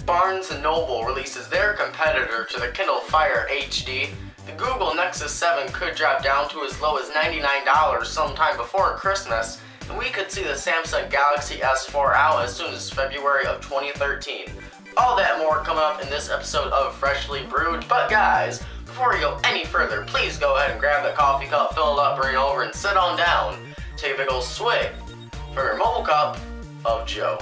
Barnes & Noble releases their competitor to the Kindle Fire HD, the Google Nexus 7 could drop down to as low as $99 sometime before Christmas, and we could see the Samsung Galaxy S4 out as soon as February of 2013. All that and more coming up in this episode of Freshly Brewed. But guys, before we go any further, please go ahead and grab that coffee cup, fill it up, bring it over, and sit on down. Take a big old swig from your mobile cup of Joe.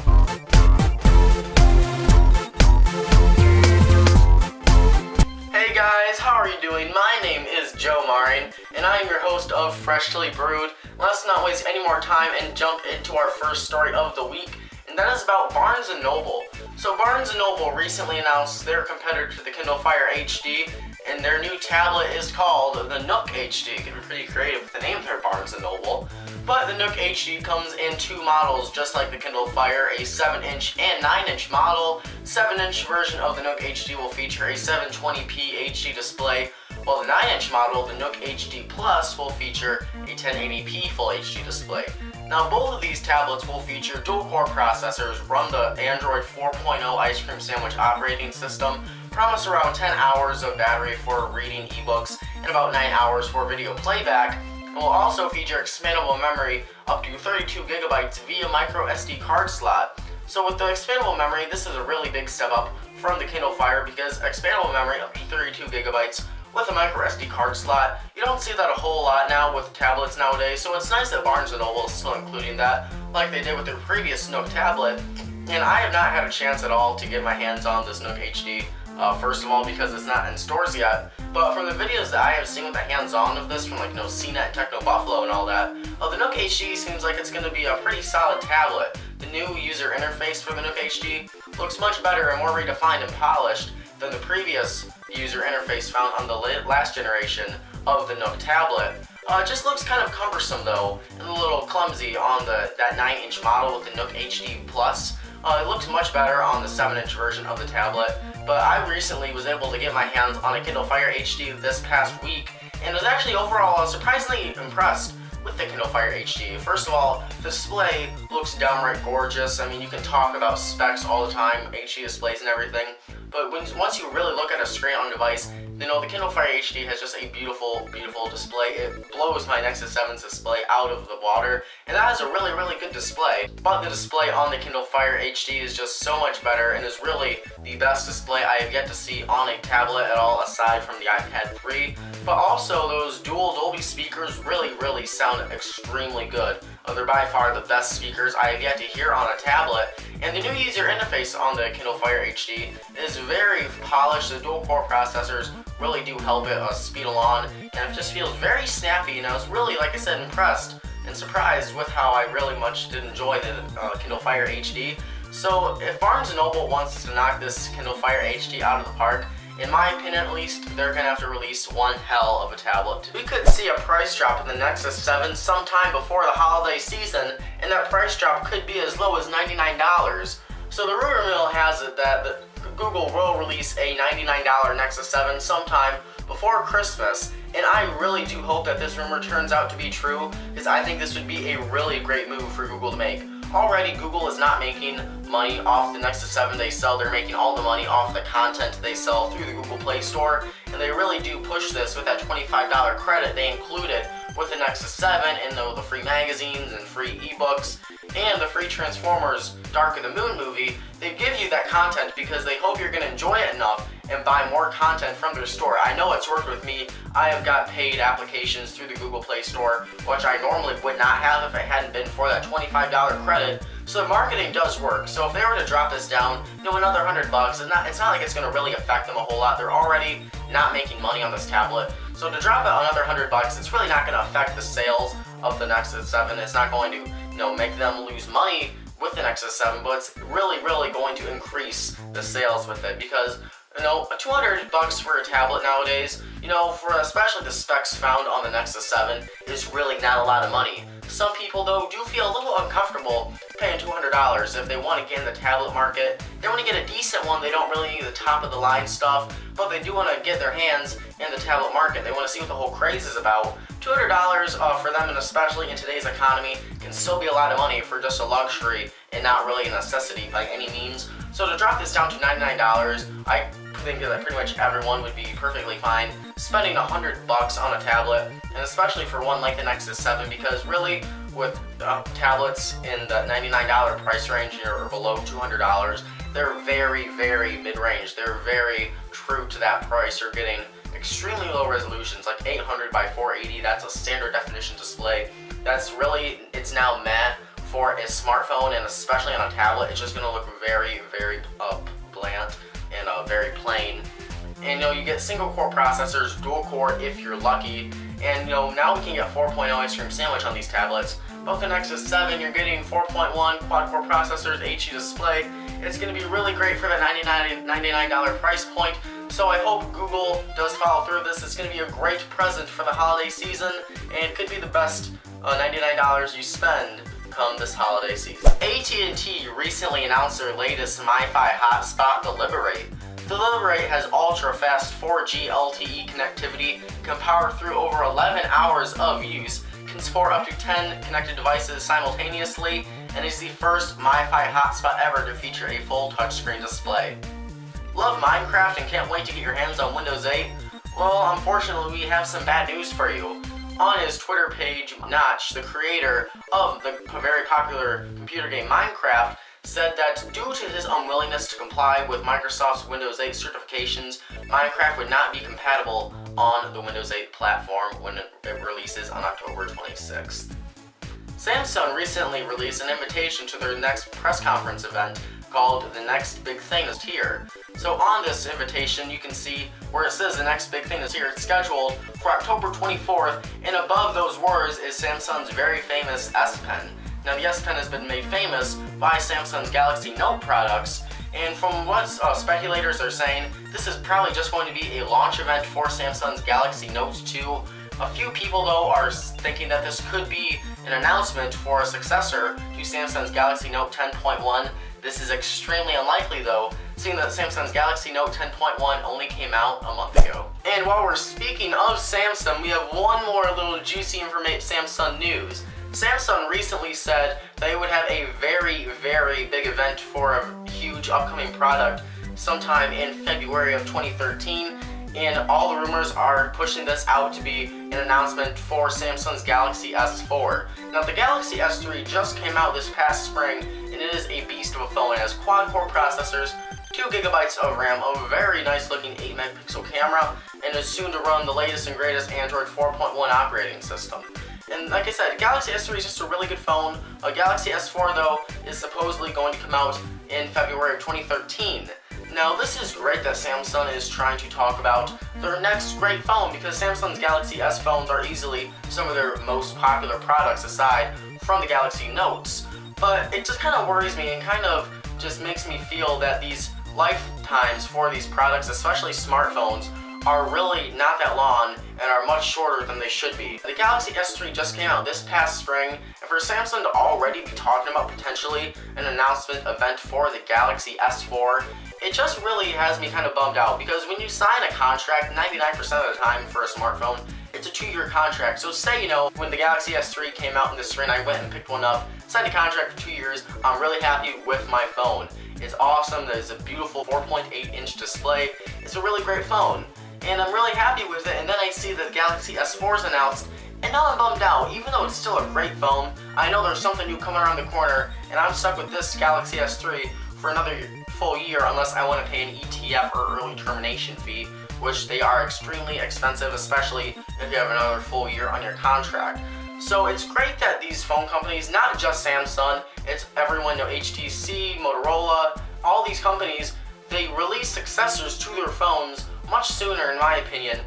Hey guys, how are you doing? My name is Joe Marin, and I am your host of Freshly Brewed. Let's not waste any more time and jump into our first story of the week, and that is about Barnes & Noble. So Barnes & Noble recently announced their competitor to the Kindle Fire HD, and their new tablet is called the Nook HD. Getting pretty creative with the name there, Barnes & Noble. But the Nook HD comes in two models, just like the Kindle Fire, a 7-inch and 9-inch model. 7-inch version of the Nook HD will feature a 720p HD display, while the 9-inch model, the Nook HD Plus, will feature a 1080p Full HD display. Now, both of these tablets will feature dual-core processors, run the Android 4.0 Ice Cream Sandwich operating system, promise around 10 hours of battery for reading ebooks, and about 9 hours for video playback, and will also feature expandable memory up to 32 gigabytes via micro SD card slot. So with the expandable memory, this is a really big step up from the Kindle Fire because expandable memory up to 32 gigabytes with a micro SD card slot. You don't see that a whole lot now with tablets nowadays, so it's nice that Barnes & Noble is still including that like they did with their previous Nook tablet. And I have not had a chance at all to get my hands on this Nook HD. First of all, because it's not in stores yet, but from the videos that I have seen with the hands-on of this from like CNET, Techno Buffalo and all that, the Nook HD seems like it's going to be a pretty solid tablet. The new user interface for the Nook HD looks much better and more redefined and polished than the previous user interface found on the last generation of the Nook tablet. It just looks kind of cumbersome though, and a little clumsy on that 9-inch model with the Nook HD Plus. It looks much better on the 7-inch version of the tablet, but I recently was able to get my hands on a Kindle Fire HD this past week, and was actually overall surprisingly impressed with the Kindle Fire HD. First of all, the display looks downright gorgeous. I mean, you can talk about specs all the time, HD displays and everything, but once you really look at a screen on a device, the Kindle Fire HD has just a beautiful, beautiful display. It blows my Nexus 7's display out of the water, and that is a really, really good display. But the display on the Kindle Fire HD is just so much better and is really the best display I have yet to see on a tablet at all, aside from the iPad 3. But also, those dual Dolby speakers really, really sound extremely good. They're by far the best speakers I have yet to hear on a tablet. And the new user interface on the Kindle Fire HD is very polished. The dual-core processors really do help it speed along, and it just feels very snappy. And I was really, like I said, impressed and surprised with how I really much did enjoy the Kindle Fire HD. So if Barnes & Noble wants to knock this Kindle Fire HD out of the park, in my opinion at least, they're going to have to release one hell of a tablet. We could see a price drop in the Nexus 7 sometime before the holiday season, and that price drop could be as low as $99. So the rumor mill has it that Google will release a $99 Nexus 7 sometime before Christmas, and I really do hope that this rumor turns out to be true, because I think this would be a really great move for Google to make. Already, Google is not making money off the Nexus 7 they sell. They're making all the money off the content they sell through the Google Play Store, and they really do push this with that $25 credit they included with the Nexus 7, and the free magazines and free ebooks and the free Transformers Dark of the Moon movie. They give you that content because they hope you're going to enjoy it enough and buy more content from their store. I know it's worked with me. I have got paid applications through the Google Play Store, which I normally would not have if it hadn't been for that $25 credit. So the marketing does work. So if they were to drop this down, another $100, it's not like it's going to really affect them a whole lot. They're already not making money on this tablet. So to drop it another $100, it's really not going to affect the sales of the Nexus 7. It's not going to, make them lose money with the Nexus 7, but it's really, really going to increase the sales with it because $200 for a tablet nowadays, for especially the specs found on the Nexus 7, is really not a lot of money. Some people, though, do feel a little uncomfortable paying $200 if they want to get in the tablet market. They want to get a decent one. They don't really need the top-of-the-line stuff, but they do want to get their hands in the tablet market. They want to see what the whole craze is about. $200 for them, and especially in today's economy, can still be a lot of money for just a luxury and not really a necessity by any means So to drop this down to $99, I think that pretty much everyone would be perfectly fine spending $100 on a tablet, and especially for one like the Nexus 7, because really with tablets in the $99 price range or below $200, they're very, very mid-range. They're very true to that price. You're getting extremely low resolutions, like 800 by 480. That's a standard definition display. That's really, it's now meant for a smartphone, and especially on a tablet, it's just going to look very, very bland and very plain. And you get single core processors, dual core if you're lucky, and now we can get 4.0 ice cream sandwich on these tablets. Both the Nexus 7, you're getting 4.1 quad core processors, HD display. It's going to be really great for the $99 price point. So I hope Google does follow through this. It's going to be a great present for the holiday season, and it could be the best $99 you spend come this holiday season. AT&T recently announced their latest MiFi hotspot, the Liberate. The Liberate has ultra-fast 4G LTE connectivity, can power through over 11 hours of use, can support up to 10 connected devices simultaneously, and is the first MiFi hotspot ever to feature a full touchscreen display. Love Minecraft and can't wait to get your hands on Windows 8? Well, unfortunately, we have some bad news for you. On his Twitter page, Notch, the creator of the very popular computer game Minecraft, said that due to his unwillingness to comply with Microsoft's Windows 8 certifications, Minecraft would not be compatible on the Windows 8 platform when it releases on October 26th. Samsung recently released an invitation to their next press conference event called The Next Big Thing is Here. So on this invitation, you can see where it says The Next Big Thing is Here. It's scheduled for October 24th, and above those words is Samsung's very famous S Pen. Now the S Pen has been made famous by Samsung's Galaxy Note products, and from what speculators are saying, this is probably just going to be a launch event for Samsung's Galaxy Note 2. A few people though are thinking that this could be an announcement for a successor to Samsung's Galaxy Note 10.1. This is extremely unlikely though, seeing that Samsung's Galaxy Note 10.1 only came out a month ago. And while we're speaking of Samsung, we have one more little juicy Samsung news. Samsung recently said they would have a very, very big event for a huge upcoming product sometime in February of 2013, and all the rumors are pushing this out to be an announcement for Samsung's Galaxy S4. Now the Galaxy S3 just came out this past spring, and it is a beast of a phone. It has quad-core processors, 2 GB of RAM, a very nice looking 8-megapixel camera, and is soon to run the latest and greatest Android 4.1 operating system. And like I said, Galaxy S3 is just a really good phone. Galaxy S4 though is supposedly going to come out in February of 2013. Now this is great that Samsung is trying to talk about their next great phone, because Samsung's Galaxy S phones are easily some of their most popular products aside from the Galaxy Notes. But it just kind of worries me and kind of just makes me feel that these lifetimes for these products, especially smartphones, are really not that long and are much shorter than they should be. The Galaxy S3 just came out this past spring, and for Samsung to already be talking about potentially an announcement event for the Galaxy S4, it just really has me kind of bummed out, because when you sign a contract, 99% of the time for a smartphone, it's a 2-year contract. So say, when the Galaxy S3 came out in the spring, I went and picked one up, signed a contract for 2 years, I'm really happy with my phone. It's awesome, there's a beautiful 4.8-inch display, it's a really great phone, and I'm really happy with it. And then I see that the Galaxy S4 is announced, and now I'm bummed out. Even though it's still a great phone, I know there's something new coming around the corner, and I'm stuck with this Galaxy S3 for another full year unless I want to pay an ETF or early termination fee, which they are extremely expensive, especially if you have another full year on your contract. So it's great that these phone companies, not just Samsung, it's everyone, HTC, Motorola, all these companies, they release successors to their phones much sooner, in my opinion,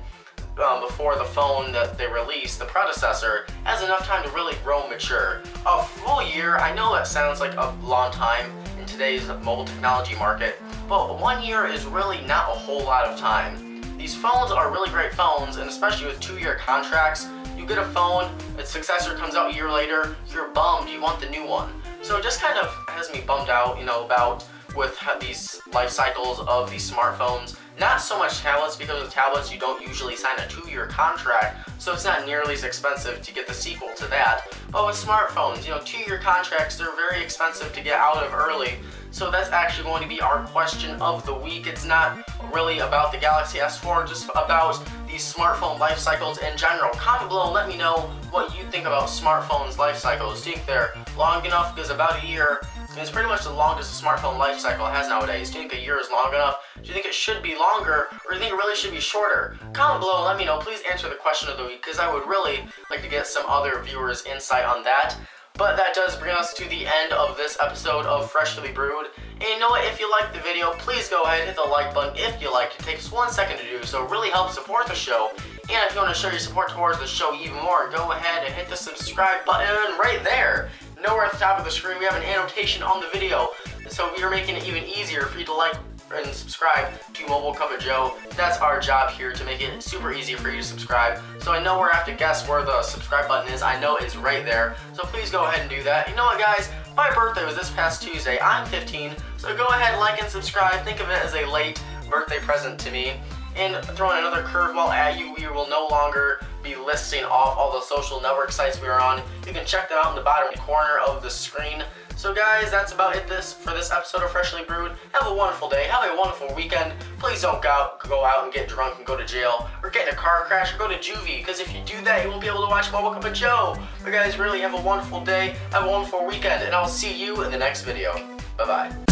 before the phone that they release, the predecessor, has enough time to really grow and mature. A full year, I know that sounds like a long time in today's mobile technology market, but 1 year is really not a whole lot of time. These phones are really great phones, and especially with 2-year contracts, you get a phone, its successor comes out a year later, you're bummed, you want the new one. So it just kind of has me bummed out, about with these life cycles of these smartphones. Not so much tablets, because with tablets you don't usually sign a 2-year contract, so it's not nearly as expensive to get the sequel to that. But with smartphones, 2-year contracts, they're very expensive to get out of early. So that's actually going to be our question of the week. It's not really about the Galaxy S4, just about these smartphone life cycles in general. Comment below and let me know what you think about smartphones life cycles. Do you think they're long enough? Because about a year is pretty much the longest a smartphone life cycle has nowadays. Do you think a year is long enough? Do you think it should be longer, or do you think it really should be shorter? Comment below and let me know. Please answer the question of the week, because I would really like to get some other viewers' insight on that. But that does bring us to the end of this episode of Freshly Brewed. And you know what, if you liked the video, please go ahead and hit the like button if you liked it. It takes 1 second to do so. It really helps support the show. And if you want to show your support towards the show even more, go ahead and hit the subscribe button right there. Nowhere at the top of the screen, we have an annotation on the video. So we are making it even easier for you to like and subscribe to Mobile Cup of Joe. That's our job here, to make it super easy for you to subscribe. So I know where I have to guess where the subscribe button is. I know it's right there. So please go ahead and do that. You know what, guys? My birthday was this past Tuesday. I'm 15. So go ahead, like and subscribe. Think of it as a late birthday present to me. And throwing another curveball at you, we will no longer be listing off all the social network sites we are on. You can check them out in the bottom corner of the screen. So guys, that's about it for this episode of Freshly Brewed. Have a wonderful day. Have a wonderful weekend. Please don't go out and get drunk and go to jail, or get in a car crash, or go to juvie, because if you do that, you won't be able to watch Mobile Cup of Joe. But guys, really have a wonderful day. Have a wonderful weekend, and I'll see you in the next video. Bye-bye.